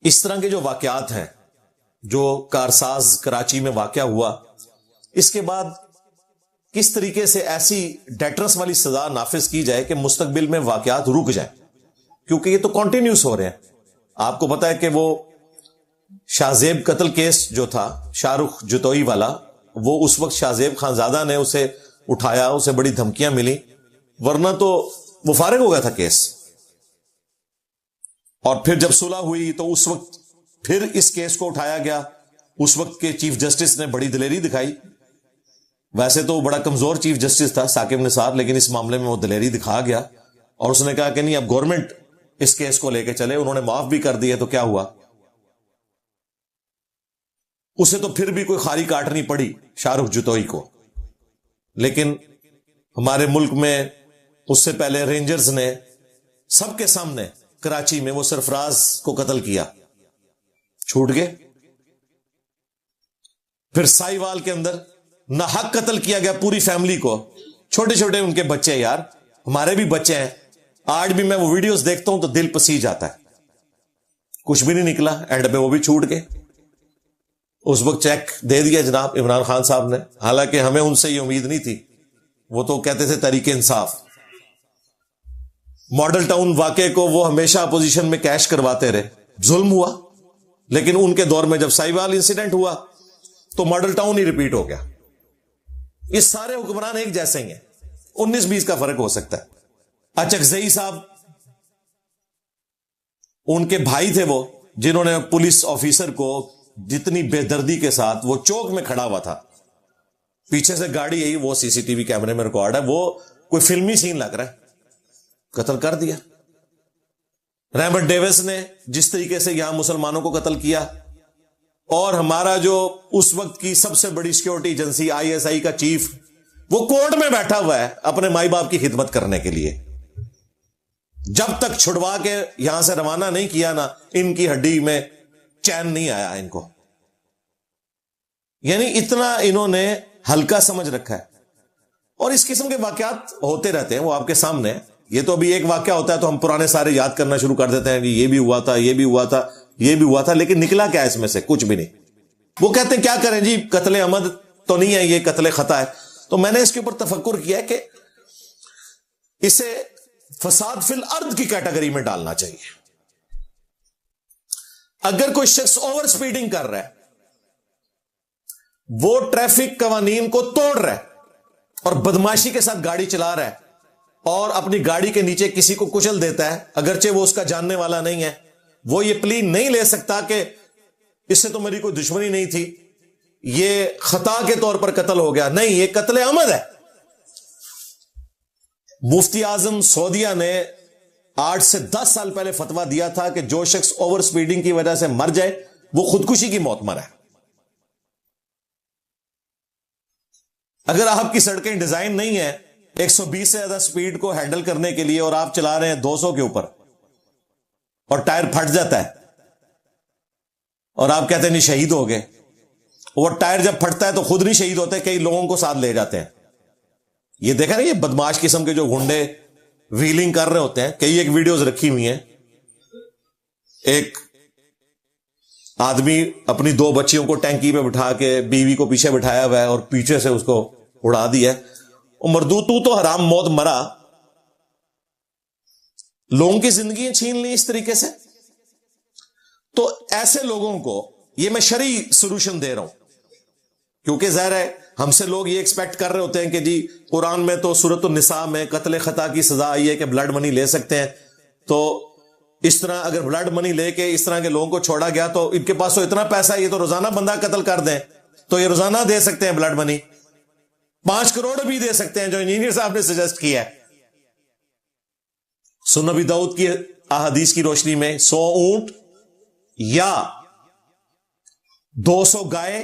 اس طرح کے جو واقعات ہیں جو کارساز کراچی میں واقع ہوا، اس کے بعد کس طریقے سے ایسی ڈیٹرنس والی سزا نافذ کی جائے کہ مستقبل میں واقعات رک جائیں، کیونکہ یہ تو کنٹینیوس ہو رہے ہیں. آپ کو پتا ہے کہ وہ شاہ زیب قتل کیس جو تھا شاہ رخ جتوئی والا، وہ اس وقت شاہ زیب خانزادہ نے اسے اٹھایا، اسے بڑی دھمکیاں ملی، ورنہ تو وہ فارغ ہو گیا تھا کیس. اور پھر جب صلح ہوئی تو اس وقت پھر اس کیس کو اٹھایا گیا. اس وقت کے چیف جسٹس نے بڑی دلیری دکھائی. ویسے تو وہ بڑا کمزور چیف جسٹس تھا ثاقب نثار، لیکن اس معاملے میں وہ دلیری دکھا گیا اور اس نے کہا کہ نہیں، اب گورنمنٹ اس کیس کو لے کے چلے. انہوں نے معاف بھی کر دیا تو کیا ہوا، اسے تو پھر بھی کوئی خاری کاٹنی پڑی شاہ رخ جتوئی کو. لیکن ہمارے ملک میں اس سے پہلے رینجرز نے سب کے سامنے کراچی میں وہ سرفراز کو قتل کیا، چھوٹ گئے. پھر سائیوال کے اندر ناحق قتل کیا گیا پوری فیملی کو، چھوٹے چھوٹے ان کے بچے. یار ہمارے بھی بچے ہیں، آج بھی میں وہ ویڈیوز دیکھتا ہوں تو دل پسی جاتا ہے. کچھ بھی نہیں نکلا، اینڈ پہ وہ بھی چھوٹ گئے. اس وقت چیک دے دیا جناب عمران خان صاحب نے، حالانکہ ہمیں ان سے یہ امید نہیں تھی. وہ تو کہتے تھے تحریک انصاف. ماڈل ٹاؤن واقعے کو وہ ہمیشہ اپوزیشن میں کیش کرواتے رہے، ظلم ہوا. لیکن ان کے دور میں جب سائیوال انسیڈنٹ ہوا تو ماڈل ٹاؤن ہی ریپیٹ ہو گیا. اس سارے حکمران ایک جیسے ہی ہیں، 19-20 کا فرق ہو سکتا ہے. اچکزئی صاحب ان کے بھائی تھے وہ، جنہوں نے پولیس آفیسر کو جتنی بے دردی کے ساتھ، وہ چوک میں کھڑا ہوا تھا، پیچھے سے گاڑی یہی، وہ سی سی ٹی وی کیمرے میں ریکارڈ ہے، وہ کوئی فلمی سین لگ رہا ہے، قتل کر دیا. ریمنڈ ڈیوس نے جس طریقے سے یہاں مسلمانوں کو قتل کیا، اور ہمارا جو اس وقت کی سب سے بڑی سیکورٹی ایجنسی ISI کا چیف، وہ کورٹ میں بیٹھا ہوا ہے اپنے مائی باپ کی خدمت کرنے کے لیے. جب تک چھڑوا کے یہاں سے روانہ نہیں کیا نا، ان کی ہڈی میں چین نہیں آیا ان کو. یعنی اتنا انہوں نے ہلکا سمجھ رکھا ہے. اور اس قسم کے واقعات ہوتے رہتے ہیں، وہ آپ کے سامنے. یہ تو ابھی ایک واقعہ ہوتا ہے تو ہم پرانے سارے یاد کرنا شروع کر دیتے ہیں کہ یہ بھی ہوا تھا، یہ بھی ہوا تھا، یہ بھی ہوا تھا، لیکن نکلا کیا اس میں سے؟ کچھ بھی نہیں. وہ کہتے ہیں کیا کریں جی، قتل عمد تو نہیں ہے، یہ قتل خطا ہے. تو میں نے اس کے اوپر تفکر کیا کہ اسے فساد فی الارض کی کیٹیگری میں ڈالنا چاہیے. اگر کوئی شخص اوور سپیڈنگ کر رہا ہے، وہ ٹریفک قوانین کو توڑ رہا ہے اور بدماشی کے ساتھ گاڑی چلا رہا ہے اور اپنی گاڑی کے نیچے کسی کو کچل دیتا ہے، اگرچہ وہ اس کا جاننے والا نہیں ہے، وہ یہ پلی نہیں لے سکتا کہ اس سے تو میری کوئی دشمنی نہیں تھی، یہ خطا کے طور پر قتل ہو گیا. نہیں، یہ قتل عمد ہے. مفتی اعظم سعودیہ نے 8 سے 10 سال پہلے فتویٰ دیا تھا کہ جو شخص اوور سپیڈنگ کی وجہ سے مر جائے وہ خودکشی کی موت مرا ہے. اگر آپ کی سڑکیں ڈیزائن نہیں ہیں 120 سے زیادہ سپیڈ کو ہینڈل کرنے کے لیے، اور آپ چلا رہے ہیں 200 کے اوپر اور ٹائر پھٹ جاتا ہے اور آپ کہتے ہیں نہیں شہید ہو گئے، اور ٹائر جب پھٹتا ہے تو خود نہیں شہید ہوتے، کئی لوگوں کو ساتھ لے جاتے ہیں. یہ دیکھا نا، یہ بدماش قسم کے جو گنڈے ویلنگ کر رہے ہوتے ہیں. کئی ایک ویڈیوز رکھی ہوئی ہیں، ایک آدمی اپنی 2 بچیوں کو ٹینکی پہ بٹھا کے بیوی کو پیچھے بٹھایا ہوا ہے اور پیچھے سے اس کو اڑا دیا ہے. مردو تو حرام موت مرا، لوگوں کی زندگیاں چھین لی اس طریقے سے. تو ایسے لوگوں کو یہ میں شرعی سولوشن دے رہا ہوں، کیونکہ ظاہر ہے ہم سے لوگ یہ ایکسپیکٹ کر رہے ہوتے ہیں کہ جی قرآن میں تو سورۃ النساء میں قتل خطا کی سزا آئی ہے کہ بلڈ منی لے سکتے ہیں، تو اس طرح اگر بلڈ منی لے کے اس طرح کے لوگوں کو چھوڑا گیا تو ان کے پاس تو اتنا پیسہ ہے، یہ تو روزانہ بندہ قتل کر دیں تو یہ روزانہ دے سکتے ہیں بلڈ منی، 5 کروڑ بھی دے سکتے ہیں جو انجینئر صاحب نے سجیسٹ کیا ہے. سنن ابی داؤد کی احادیث کی روشنی میں 100 اونٹ یا 200 گائے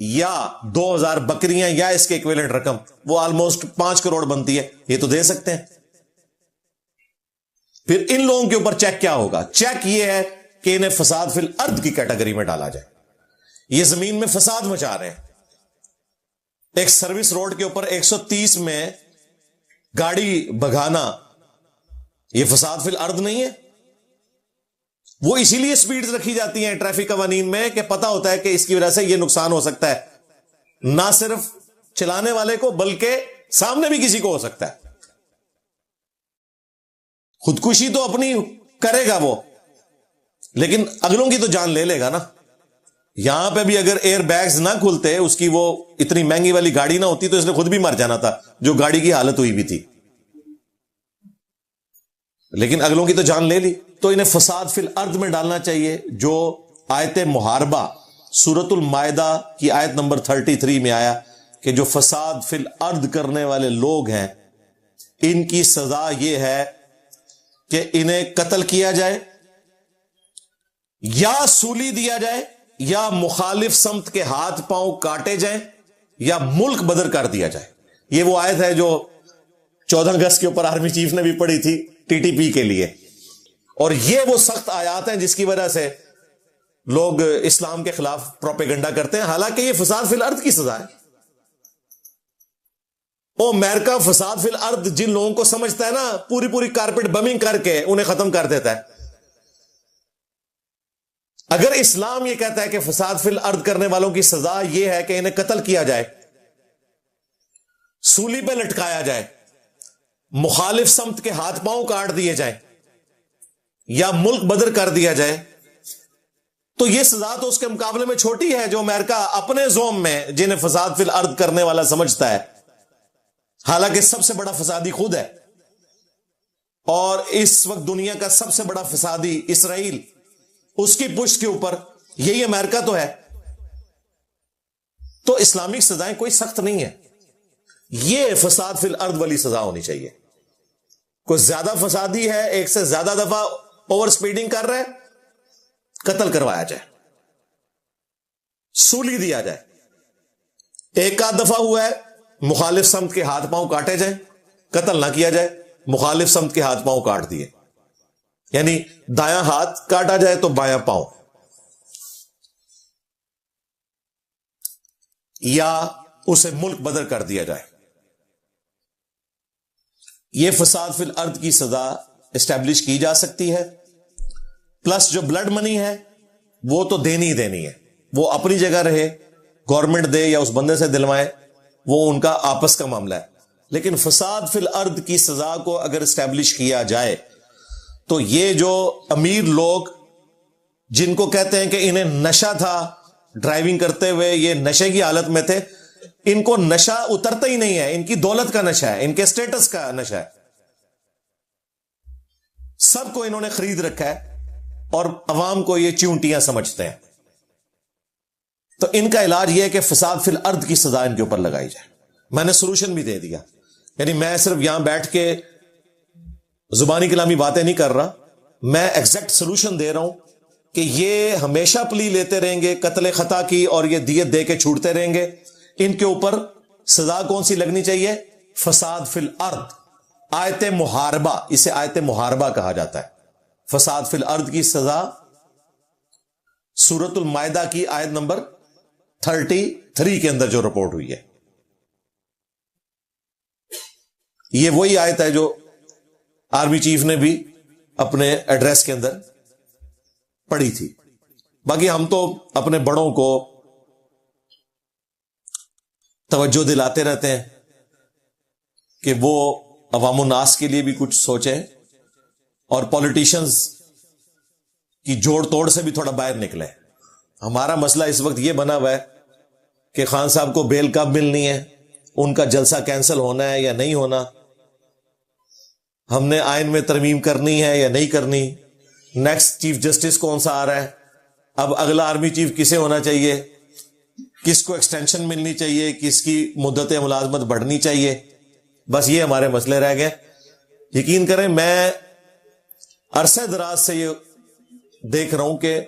یا 2000 بکریاں یا اس کے ایکویلنٹ رقم، وہ آلموسٹ 5 کروڑ بنتی ہے، یہ تو دے سکتے ہیں. پھر ان لوگوں کے اوپر چیک کیا ہوگا؟ چیک یہ ہے کہ انہیں فساد فی الارض کی کیٹیگری میں ڈالا جائے. یہ زمین میں فساد مچا رہے ہیں. ایک سروس روڈ کے اوپر 130 میں گاڑی بھگانا، یہ فساد فی الارض نہیں ہے؟ وہ اسی لیے سپیڈز رکھی جاتی ہیں ٹریفک قوانین میں کہ پتا ہوتا ہے کہ اس کی وجہ سے یہ نقصان ہو سکتا ہے، نہ صرف چلانے والے کو بلکہ سامنے بھی کسی کو ہو سکتا ہے۔ خودکشی تو اپنی کرے گا وہ، لیکن اگلوں کی تو جان لے لے گا نا۔ یہاں پہ بھی اگر ایئر بیگز نہ کھلتے، اس کی وہ اتنی مہنگی والی گاڑی نہ ہوتی، تو اس نے خود بھی مر جانا تھا، جو گاڑی کی حالت ہوئی بھی تھی، لیکن اگلوں کی تو جان لے لی۔ تو انہیں فساد فی الارض میں ڈالنا چاہیے، جو آیت محاربہ سورۃ المائدہ کی آیت نمبر 33 میں آیا کہ جو فساد فی الارض کرنے والے لوگ ہیں ان کی سزا یہ ہے کہ انہیں قتل کیا جائے یا سولی دیا جائے یا مخالف سمت کے ہاتھ پاؤں کاٹے جائیں یا ملک بدر کر دیا جائے۔ یہ وہ آیت ہے جو 14 اگست کے اوپر آرمی چیف نے بھی پڑھی تھی ٹی ٹی پی کے لیے، اور یہ وہ سخت آیات ہیں جس کی وجہ سے لوگ اسلام کے خلاف پروپیگنڈا کرتے ہیں، حالانکہ یہ فساد فی الارض کی سزا ہے۔ او امریکہ فساد فی الارض جن لوگوں کو سمجھتا ہے نا، پوری کارپیٹ بمنگ کر کے انہیں ختم کر دیتا ہے۔ اگر اسلام یہ کہتا ہے کہ فساد فی الارض کرنے والوں کی سزا یہ ہے کہ انہیں قتل کیا جائے، سولی پہ لٹکایا جائے، مخالف سمت کے ہاتھ پاؤں کاٹ دیے جائیں یا ملک بدر کر دیا جائے، تو یہ سزا تو اس کے مقابلے میں چھوٹی ہے جو امریکہ اپنے زوم میں جنہیں فساد فی الارض کرنے والا سمجھتا ہے، حالانکہ سب سے بڑا فسادی خود ہے، اور اس وقت دنیا کا سب سے بڑا فسادی اسرائیل، اس کی پشت کے اوپر یہی امریکہ تو ہے۔ تو اسلامک سزائیں کوئی سخت نہیں ہے، یہ فساد فی الارض والی سزا ہونی چاہیے۔ کوئی زیادہ فسادی ہے، ایک سے زیادہ دفعہ اوور سپیڈنگ کر رہا ہے، قتل کروایا جائے، سولی دیا جائے۔ ایک آدھ دفعہ ہوا ہے، مخالف سمت کے ہاتھ پاؤں کاٹے جائیں، قتل نہ کیا جائے، مخالف سمت کے ہاتھ پاؤں کاٹ دیے، یعنی دایاں ہاتھ کاٹا جائے تو بایاں پاؤں، یا اسے ملک بدر کر دیا جائے۔ یہ فساد فی الارض کی سزا اسٹیبلش کی جا سکتی ہے۔ پلس جو بلڈ منی ہے وہ تو دینی ہی دینی ہے، وہ اپنی جگہ رہے، گورنمنٹ دے یا اس بندے سے دلوائے، وہ ان کا آپس کا معاملہ ہے۔ لیکن فساد فی الارض کی سزا کو اگر اسٹیبلش کیا جائے تو یہ جو امیر لوگ جن کو کہتے ہیں کہ انہیں نشہ تھا، ڈرائیونگ کرتے ہوئے یہ نشے کی حالت میں تھے، ان کو نشہ اترتا ہی نہیں ہے، ان کی دولت کا نشہ ہے، ان کے سٹیٹس کا نشہ ہے، سب کو انہوں نے خرید رکھا ہے اور عوام کو یہ چونٹیاں سمجھتے ہیں۔ تو ان کا علاج یہ ہے کہ فساد فی الارض کی سزا ان کے اوپر لگائی جائے۔ میں نے سولوشن بھی دے دیا، یعنی میں صرف یہاں بیٹھ کے زبانی کلامی باتیں نہیں کر رہا، میں ایگزیکٹ سولوشن دے رہا ہوں کہ یہ ہمیشہ پلی لیتے رہیں گے قتل خطا کی اور یہ دیت دے کے چھوڑتے رہیں گے، ان کے اوپر سزا کون سی لگنی چاہیے؟ فساد فی الارض، آیت محاربہ، اسے آیت محاربہ کہا جاتا ہے۔ فساد فی الارض کی سزا سورۃ المائدہ کی آیت نمبر 33 کے اندر جو رپورٹ ہوئی ہے، یہ وہی آیت ہے جو آرمی چیف نے بھی اپنے ایڈریس کے اندر پڑھی تھی۔ باقی ہم تو اپنے بڑوں کو توجہ دلاتے رہتے ہیں کہ وہ عوام الناس کے لیے بھی کچھ سوچیں اور پولیٹیشنز کی جوڑ توڑ سے بھی تھوڑا باہر نکلیں۔ ہمارا مسئلہ اس وقت یہ بنا ہوا ہے کہ خان صاحب کو بیل کب ملنی ہے، ان کا جلسہ کینسل ہونا ہے یا نہیں ہونا، ہم نے آئین میں ترمیم کرنی ہے یا نہیں کرنی، نیکسٹ چیف جسٹس کون سا آ رہا ہے، اب اگلا آرمی چیف کسے ہونا چاہیے، کس کو ایکسٹینشن ملنی چاہیے، کس کی مدت ملازمت بڑھنی چاہیے، بس یہ ہمارے مسئلے رہ گئے۔ یقین کریں میں عرصہ دراز سے یہ دیکھ رہا ہوں کہ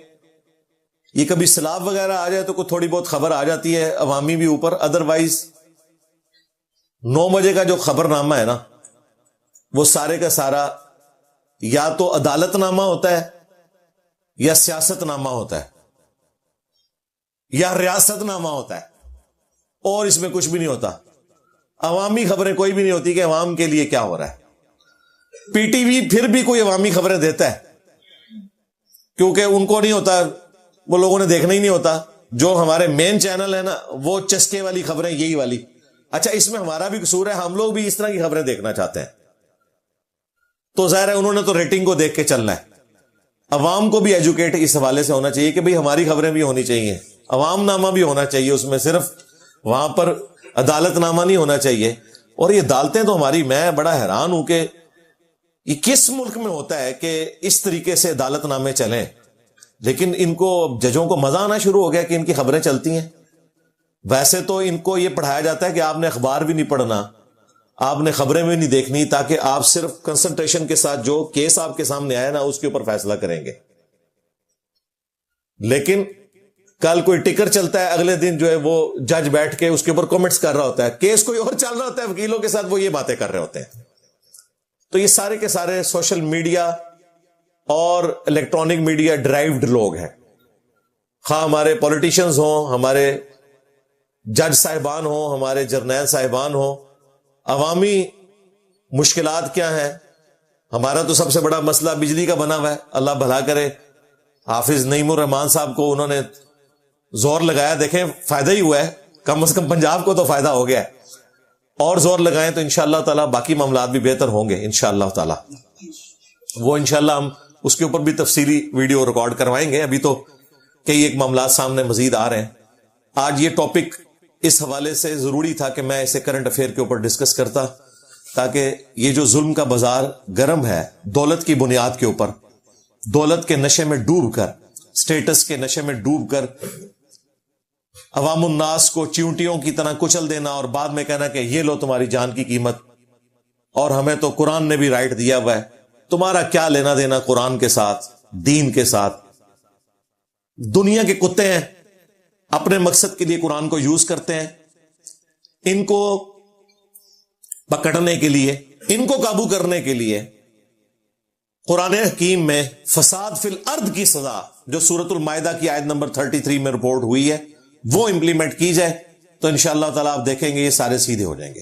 یہ کبھی سیلاب وغیرہ آ جائے تو کوئی تھوڑی بہت خبر آ جاتی ہے عوامی بھی اوپر، ادروائز 9 بجے کا جو خبر نامہ ہے نا، وہ سارے کا سارا یا تو عدالت نامہ ہوتا ہے یا سیاست نامہ ہوتا ہے یا ریاست نامہ ہوتا ہے، اور اس میں کچھ بھی نہیں ہوتا۔ عوامی خبریں کوئی بھی نہیں ہوتی کہ عوام کے لیے کیا ہو رہا ہے۔ پی ٹی وی پھر بھی کوئی عوامی خبریں دیتا ہے، کیونکہ ان کو نہیں ہوتا, وہ لوگوں نے دیکھنا ہی نہیں ہوتا. جو ہمارے مین چینل ہے نا وہ چسکے والی خبریں, یہی والی. اچھا اس میں ہمارا بھی قصور ہے, ہم لوگ بھی اس طرح کی خبریں دیکھنا چاہتے ہیں. تو ظاہر ہے انہوں نے تو ریٹنگ کو دیکھ کے چلنا ہے. عوام کو بھی ایجوکیٹ اس حوالے سے ہونا چاہیے کہ بھئی ہماری خبریں بھی ہونی چاہیے, عوام نامہ بھی ہونا چاہیے, اس میں صرف وہاں پر عدالت نامہ نہیں ہونا چاہیے. اور یہ عدالتیں تو ہماری, میں بڑا حیران ہوں کہ یہ کس ملک میں ہوتا ہے کہ اس طریقے سے عدالت نامے چلیں, لیکن ان کو ججوں کو مزہ آنا شروع ہو گیا کہ ان کی خبریں چلتی ہیں. ویسے تو ان کو یہ پڑھایا جاتا ہے کہ آپ نے اخبار بھی نہیں پڑھنا, آپ نے خبریں بھی نہیں دیکھنی, تاکہ آپ صرف کنسنٹریشن کے ساتھ جو کیس آپ کے سامنے آیا نا اس کے اوپر فیصلہ کریں گے. لیکن کل کوئی ٹکر چلتا ہے, اگلے دن جو ہے وہ جج بیٹھ کے اس کے اوپر کمنٹس کر رہا ہوتا ہے, کیس کوئی اور چل رہا ہوتا ہے, وکیلوں کے ساتھ وہ یہ باتیں کر رہے ہوتے ہیں. تو یہ سارے کے سارے سوشل میڈیا اور الیکٹرانک میڈیا ڈرائیوڈ لوگ ہیں. خواہ ہمارے پولیٹیشنز ہوں, ہمارے جج صاحبان ہوں, ہمارے جرنیل صاحبان ہوں. عوامی مشکلات کیا ہیں؟ ہمارا تو سب سے بڑا مسئلہ بجلی کا بنا ہوا ہے. اللہ بھلا کرے, حافظ نعیم الرحمان صاحب کو انہوں نے زور لگایا, دیکھیں فائدہ ہی ہوا ہے, کم از کم پنجاب کو تو فائدہ ہو گیا ہے. اور زور لگائیں تو انشاءاللہ تعالی باقی معاملات بھی بہتر ہوں گے انشاءاللہ تعالی. وہ انشاءاللہ ہم اس کے اوپر بھی تفصیلی ویڈیو ریکارڈ کروائیں گے. ابھی تو کئی ایک معاملات سامنے مزید آ رہے ہیں. آج یہ ٹاپک اس حوالے سے ضروری تھا کہ میں اسے کرنٹ افیئر کے اوپر ڈسکس کرتا, تاکہ یہ جو ظلم کا بازار گرم ہے دولت کی بنیاد کے اوپر, دولت کے نشے میں ڈوب کر, سٹیٹس کے نشے میں ڈوب کر عوام الناس کو چیونٹیوں کی طرح کچل دینا اور بعد میں کہنا کہ یہ لو تمہاری جان کی قیمت, اور ہمیں تو قرآن نے بھی رائٹ دیا ہوا ہے, تمہارا کیا لینا دینا قرآن کے ساتھ, دین کے ساتھ. دنیا کے کتے ہیں, اپنے مقصد کے لیے قرآن کو یوز کرتے ہیں. ان کو پکڑنے کے لیے, ان کو قابو کرنے کے لیے قرآن حکیم میں فساد فی الارض کی سزا جو سورۃ المائدہ کی آیت نمبر 33 میں رپورٹ ہوئی ہے وہ امپلیمنٹ کی جائے تو انشاءاللہ تعالی آپ دیکھیں گے یہ سارے سیدھے ہو جائیں گے.